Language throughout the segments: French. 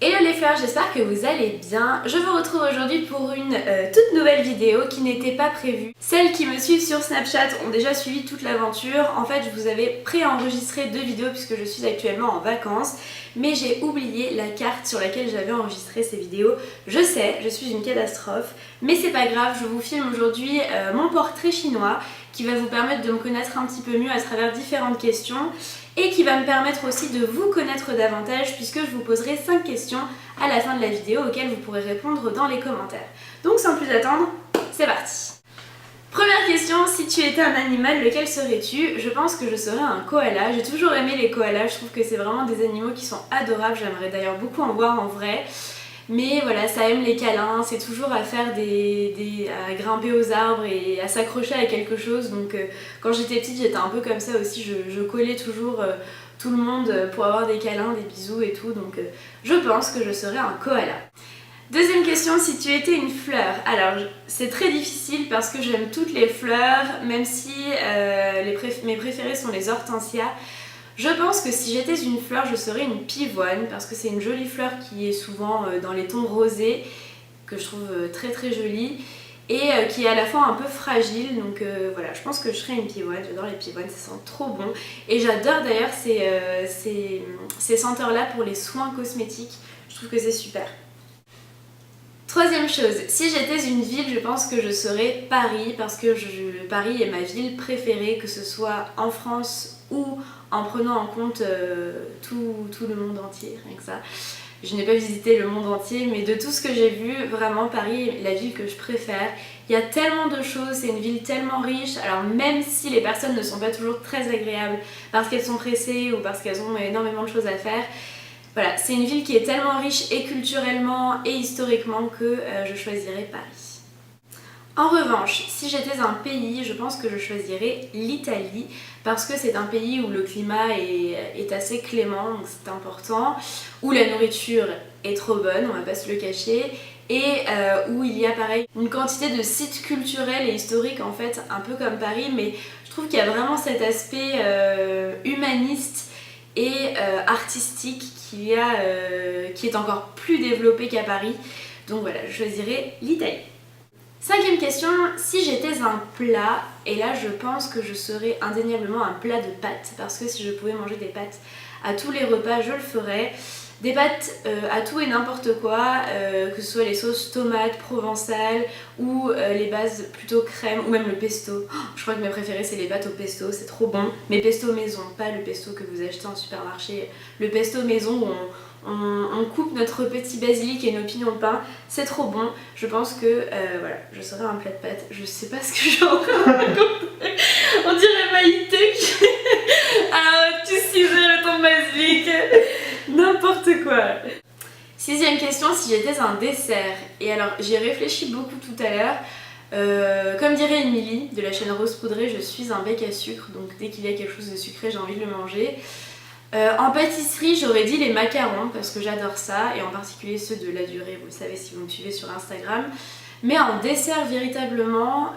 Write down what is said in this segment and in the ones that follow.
Hello les fleurs, j'espère que vous allez bien. Je vous retrouve aujourd'hui pour une toute nouvelle vidéo qui n'était pas prévue. Celles qui me suivent sur Snapchat ont déjà suivi toute l'aventure. En fait, je vous avais pré-enregistré 2 vidéos puisque je suis actuellement en vacances. Mais j'ai oublié la carte sur laquelle j'avais enregistré ces vidéos. Je sais, je suis une catastrophe. Mais c'est pas grave, je vous filme aujourd'hui mon portrait chinois qui va vous permettre de me connaître un petit peu mieux à travers différentes questions. Et qui va me permettre aussi de vous connaître davantage puisque je vous poserai 5 questions à la fin de la vidéo auxquelles vous pourrez répondre dans les commentaires. Donc sans plus attendre, c'est parti! Première question, si tu étais un animal, lequel serais-tu? Je pense que je serais un koala. J'ai toujours aimé les koalas, je trouve que c'est vraiment des animaux qui sont adorables. J'aimerais d'ailleurs beaucoup en voir en vrai. Mais voilà, ça aime les câlins, c'est toujours à faire à grimper aux arbres et à s'accrocher à quelque chose. Donc quand j'étais petite, j'étais un peu comme ça aussi, je collais toujours tout le monde pour avoir des câlins, des bisous et tout. Donc je pense que je serais un koala. Deuxième question, si tu étais une fleur. Alors c'est très difficile parce que j'aime toutes les fleurs, même si mes préférées sont les hortensias. Je pense que si j'étais une fleur, je serais une pivoine parce que c'est une jolie fleur qui est souvent dans les tons rosés, que je trouve très très jolie et qui est à la fois un peu fragile. Donc voilà, je pense que je serais une pivoine. J'adore les pivoines, ça sent trop bon. Et j'adore d'ailleurs ces senteurs-là pour les soins cosmétiques. Je trouve que c'est super. Troisième chose, si j'étais une ville, je pense que je serais Paris parce que Paris est ma ville préférée, que ce soit en France ou en prenant en compte tout le monde entier, rien que ça. Je n'ai pas visité le monde entier, mais de tout ce que j'ai vu, vraiment Paris est la ville que je préfère. Il y a tellement de choses, c'est une ville tellement riche, alors même si les personnes ne sont pas toujours très agréables parce qu'elles sont pressées ou parce qu'elles ont énormément de choses à faire, voilà, c'est une ville qui est tellement riche et culturellement et historiquement que je choisirais Paris. En revanche, si j'étais un pays, je pense que je choisirais l'Italie parce que c'est un pays où le climat est assez clément, donc c'est important, où la nourriture est trop bonne, on va pas se le cacher, et où il y a pareil une quantité de sites culturels et historiques en fait, un peu comme Paris, mais je trouve qu'il y a vraiment cet aspect humaniste et artistique qui est encore plus développé qu'à Paris. Donc voilà, je choisirais l'Italie. Cinquième question, si j'étais un plat, et là je pense que je serais indéniablement un plat de pâtes, parce que si je pouvais manger des pâtes à tous les repas, je le ferais. Des pâtes à tout et n'importe quoi, que ce soit les sauces tomates, provençales ou les bases plutôt crème ou même le pesto. Oh, je crois que mes préférés c'est les pâtes au pesto, c'est trop bon. Mais pesto maison, pas le pesto que vous achetez en supermarché. Le pesto maison où on coupe notre petit basilic et nos pignons de pain, c'est trop bon. Je pense que voilà, je serais un plat de pâtes. Je sais pas ce que j'ai en train de raconter. On dirait Maïté qui... Alors tu ciserais ton basilic. N'importe quoi. Sixième question, si j'étais un dessert. Et alors j'y ai réfléchi beaucoup tout à l'heure. Comme dirait Émilie de la chaîne Rose Poudrée, je suis un bec à sucre, donc dès qu'il y a quelque chose de sucré j'ai envie de le manger. En pâtisserie j'aurais dit les macarons parce que j'adore ça, et en particulier ceux de La Durée, vous le savez si vous me suivez sur Instagram. Mais en dessert véritablement,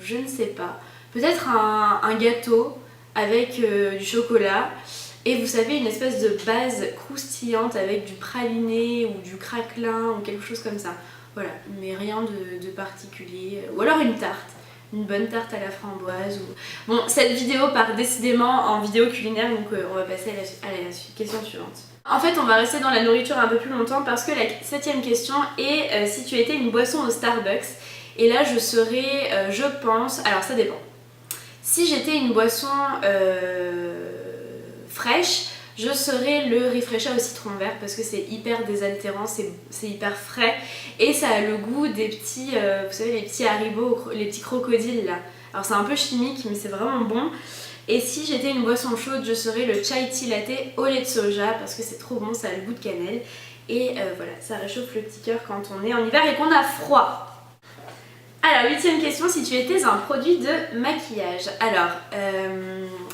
je ne sais pas. Peut-être un gâteau avec du chocolat. Et vous savez, une espèce de base croustillante avec du praliné ou du craquelin ou quelque chose comme ça. Voilà, mais rien de particulier. Ou alors une tarte, une bonne tarte à la framboise. Bon, cette vidéo part décidément en vidéo culinaire, donc on va passer à la question suivante. En fait, on va rester dans la nourriture un peu plus longtemps parce que la septième question est si tu étais une boisson au Starbucks. Et là, je serais, je pense, alors ça dépend. Si j'étais une boisson fraîche, je serais le Refresha au citron vert parce que c'est hyper désaltérant, c'est hyper frais et ça a le goût des petits, vous savez, les petits Haribo, les petits crocodiles là. Alors c'est un peu chimique mais c'est vraiment bon. Et si j'étais une boisson chaude, je serais le chai tea latte au lait de soja parce que c'est trop bon, ça a le goût de cannelle. Et voilà, ça réchauffe le petit cœur quand on est en hiver et qu'on a froid. Alors, huitième question, si tu étais un produit de maquillage. Alors,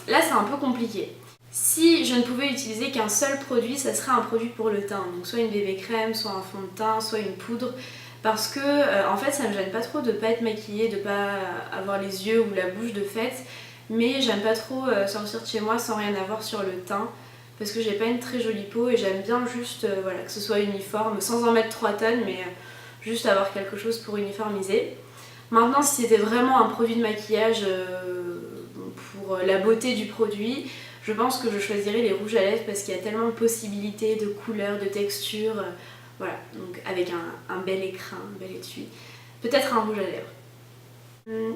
là c'est un peu compliqué. Si je ne pouvais utiliser qu'un seul produit, ça serait un produit pour le teint. Donc soit une bébé crème, soit un fond de teint, soit une poudre. Parce que en fait ça me gêne pas trop de pas être maquillée, de pas avoir les yeux ou la bouche de fête. Mais j'aime pas trop sortir de chez moi sans rien avoir sur le teint. parce que j'ai pas une très jolie peau et j'aime bien juste voilà, que ce soit uniforme, sans en mettre 3 tonnes, mais juste avoir quelque chose pour uniformiser. Maintenant, si c'était vraiment un produit de maquillage pour la beauté du produit, je pense que je choisirais les rouges à lèvres parce qu'il y a tellement de possibilités, de couleurs, de textures. Voilà, donc avec un bel écrin, un bel étui. Peut-être un rouge à lèvres.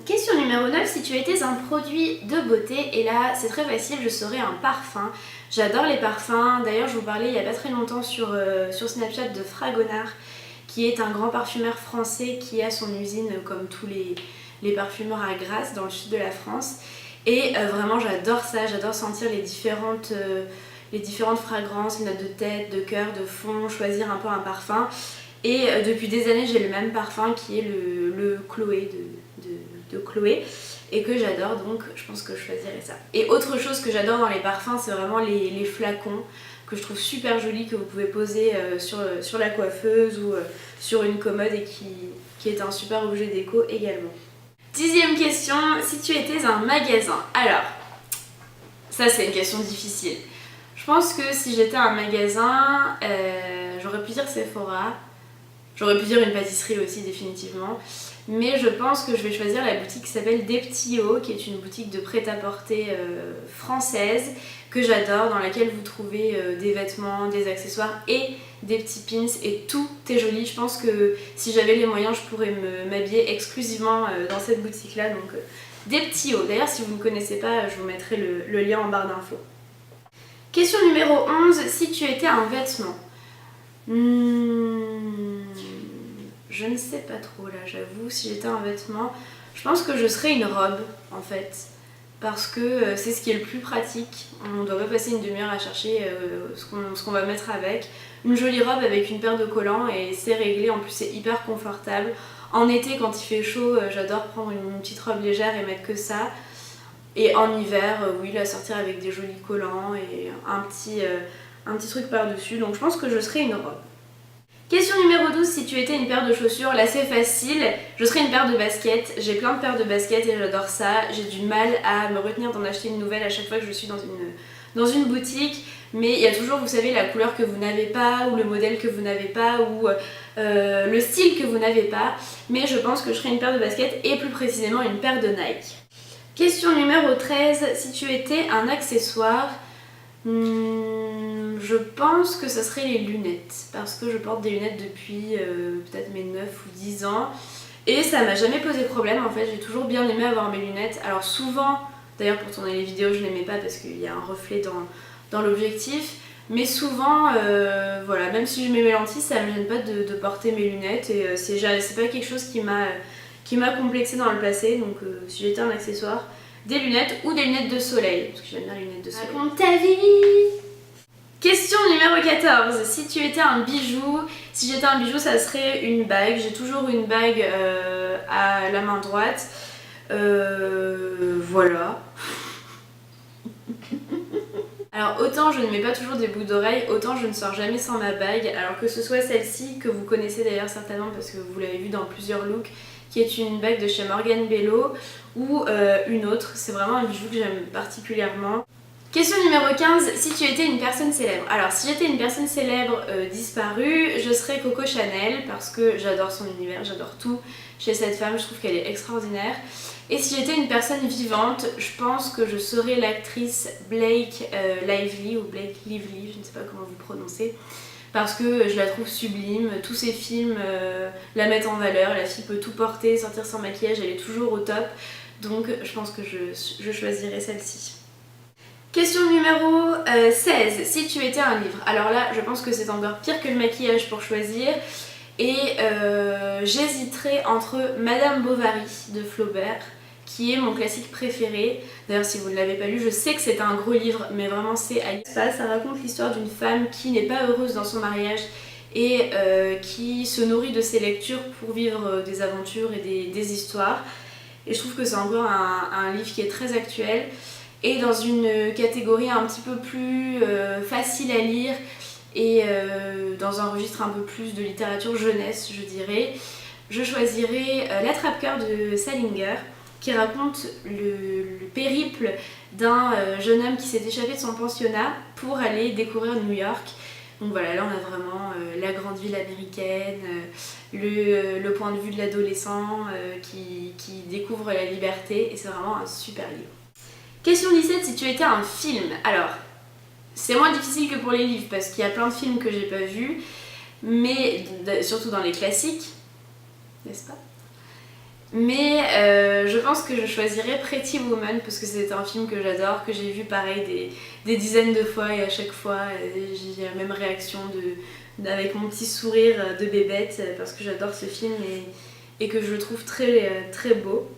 Question numéro 9, si tu étais un produit de beauté, et là c'est très facile, je serais un parfum. J'adore les parfums, d'ailleurs je vous parlais il n'y a pas très longtemps sur Snapchat de Fragonard, qui est un grand parfumeur français qui a son usine comme tous les parfumeurs à Grasse dans le sud de la France. Et vraiment j'adore ça, j'adore sentir les différentes fragrances, les notes de tête, de cœur, de fond, choisir un peu un parfum. Et depuis des années j'ai le même parfum qui est le Chloé de Chloé et que j'adore, donc je pense que je choisirais ça. Et autre chose que j'adore dans les parfums, c'est vraiment les flacons que je trouve super jolis, que vous pouvez poser sur la coiffeuse ou sur une commode et qui est un super objet déco également. 10e question, si tu étais un magasin. Alors, ça c'est une question difficile. Je pense que si j'étais un magasin, j'aurais pu dire Sephora, j'aurais pu dire une pâtisserie aussi définitivement, mais je pense que je vais choisir la boutique qui s'appelle Des Petits Hauts, qui est une boutique de prêt-à-porter française que j'adore, dans laquelle vous trouvez des vêtements, des accessoires et des petits pins, et tout est joli. Je pense que si j'avais les moyens, je pourrais m'habiller exclusivement dans cette boutique là, donc Des Petits Hauts. D'ailleurs si vous ne connaissez pas, je vous mettrai le lien en barre d'infos. Question numéro 11, si tu étais un vêtement. Je ne sais pas trop là, j'avoue, si j'étais un vêtement, je pense que je serais une robe en fait, parce que c'est ce qui est le plus pratique. On ne doit pas passer une demi-heure à chercher ce qu'on va mettre avec. Une jolie robe avec une paire de collants et c'est réglé, en plus c'est hyper confortable. En été quand il fait chaud, j'adore prendre une petite robe légère et mettre que ça. Et en hiver, oui, la sortir avec des jolis collants et un petit truc par-dessus, donc je pense que je serais une robe. Question numéro 12, si tu étais une paire de chaussures, là c'est facile, je serais une paire de baskets. J'ai plein de paires de baskets et j'adore ça. J'ai du mal à me retenir d'en acheter une nouvelle à chaque fois que je suis dans une boutique. Mais il y a toujours, vous savez, la couleur que vous n'avez pas, ou le modèle que vous n'avez pas, ou le style que vous n'avez pas. Mais je pense que je serais une paire de baskets et plus précisément une paire de Nike. Question numéro 13, si tu étais un accessoire, je pense que ça serait les lunettes, parce que je porte des lunettes depuis peut-être mes 9 ou 10 ans et ça m'a jamais posé problème en fait, j'ai toujours bien aimé avoir mes lunettes. Alors souvent, d'ailleurs pour tourner les vidéos je les mets pas parce qu'il y a un reflet dans l'objectif, mais souvent, voilà, même si je mets mes lentilles, ça me gêne pas de porter mes lunettes et c'est pas quelque chose qui m'a complexée dans le passé, donc si j'étais un accessoire, des lunettes ou des lunettes de soleil, parce que j'aime bien les lunettes de soleil. Raconte ta vie! Question numéro 14, si tu étais un bijou, si j'étais un bijou ça serait une bague, j'ai toujours une bague à la main droite, voilà. Alors autant je ne mets pas toujours des boucles d'oreilles, autant je ne sors jamais sans ma bague, alors que ce soit celle-ci, que vous connaissez d'ailleurs certainement parce que vous l'avez vue dans plusieurs looks, qui est une bague de chez Morgan Bello, ou une autre, c'est vraiment un bijou que j'aime particulièrement. Question numéro 15, si tu étais une personne célèbre. Alors si j'étais une personne célèbre disparue, je serais Coco Chanel parce que j'adore son univers, j'adore tout chez cette femme, je trouve qu'elle est extraordinaire. Et si j'étais une personne vivante, je pense que je serais l'actrice Blake Lively ou Blake Lively, je ne sais pas comment vous prononcez, parce que je la trouve sublime, tous ses films la mettent en valeur, la fille peut tout porter, sortir sans maquillage, elle est toujours au top, donc je pense que je choisirais celle-ci. Question numéro 16, si tu étais un livre. Alors là, je pense que c'est encore pire que le maquillage pour choisir. Et j'hésiterais entre Madame Bovary de Flaubert, qui est mon classique préféré. D'ailleurs, si vous ne l'avez pas lu, je sais que c'est un gros livre, mais vraiment c'est à lire. Ça raconte l'histoire d'une femme qui n'est pas heureuse dans son mariage et qui se nourrit de ses lectures pour vivre des aventures et des histoires. Et je trouve que c'est encore un livre qui est très actuel. Et dans une catégorie un petit peu plus facile à lire et dans un registre un peu plus de littérature jeunesse, je dirais, je choisirais L'Attrape-cœur de Salinger, qui raconte le périple d'un jeune homme qui s'est échappé de son pensionnat pour aller découvrir New York. Donc voilà, là on a vraiment la grande ville américaine, le point de vue de l'adolescent qui découvre la liberté, et c'est vraiment un super livre. Question 17, si tu étais un film. Alors, c'est moins difficile que pour les livres parce qu'il y a plein de films que j'ai pas vus, mais surtout dans les classiques, n'est-ce pas? Mais je pense que je choisirais Pretty Woman parce que c'est un film que j'adore, que j'ai vu pareil des dizaines de fois, et à chaque fois j'ai la même réaction avec mon petit sourire de bébête parce que j'adore ce film et que je le trouve très, très beau.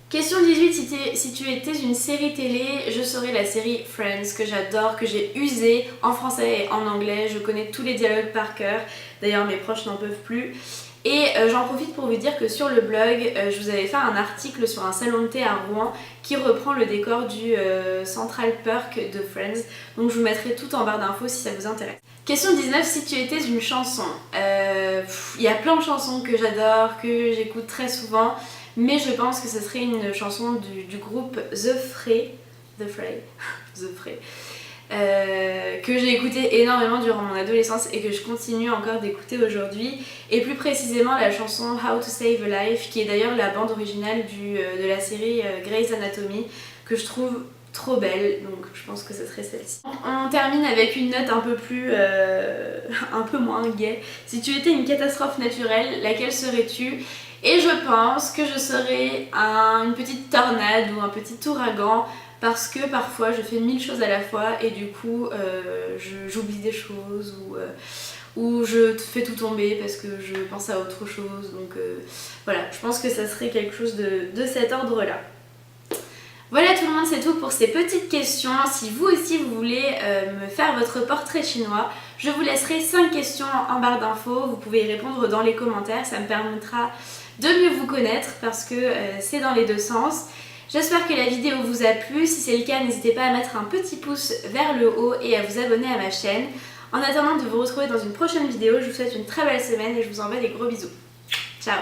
Question 18, si tu étais une série télé, je serais la série Friends, que j'adore, que j'ai usée en français et en anglais. Je connais tous les dialogues par cœur, d'ailleurs mes proches n'en peuvent plus. Et j'en profite pour vous dire que sur le blog, je vous avais fait un article sur un salon de thé à Rouen qui reprend le décor du Central Perk de Friends. Donc je vous mettrai tout en barre d'infos si ça vous intéresse. Question 19, si tu étais une chanson. Il y a plein de chansons que j'adore, que j'écoute très souvent. Mais je pense que ce serait une chanson du groupe The Fray, que j'ai écouté énormément durant mon adolescence et que je continue encore d'écouter aujourd'hui, et plus précisément la chanson How to Save a Life, qui est d'ailleurs la bande originale de la série Grey's Anatomy, que je trouve trop belle, donc je pense que ce serait celle-ci. On termine avec une note un peu moins gaie. Si tu étais une catastrophe naturelle, laquelle serais-tu? Et je pense que je serais une petite tornade ou un petit ouragan, parce que parfois je fais 1000 choses à la fois et du coup j'oublie des choses ou je fais tout tomber parce que je pense à autre chose. Donc voilà, je pense que ça serait quelque chose de cet ordre-là. Voilà tout le monde, c'est tout pour ces petites questions. Si vous aussi vous voulez me faire votre portrait chinois, je vous laisserai 5 questions en barre d'infos. Vous pouvez y répondre dans les commentaires, ça me permettra de mieux vous connaître parce que c'est dans les deux sens. J'espère que la vidéo vous a plu. Si c'est le cas, n'hésitez pas à mettre un petit pouce vers le haut et à vous abonner à ma chaîne. En attendant de vous retrouver dans une prochaine vidéo, je vous souhaite une très belle semaine et je vous envoie des gros bisous. Ciao!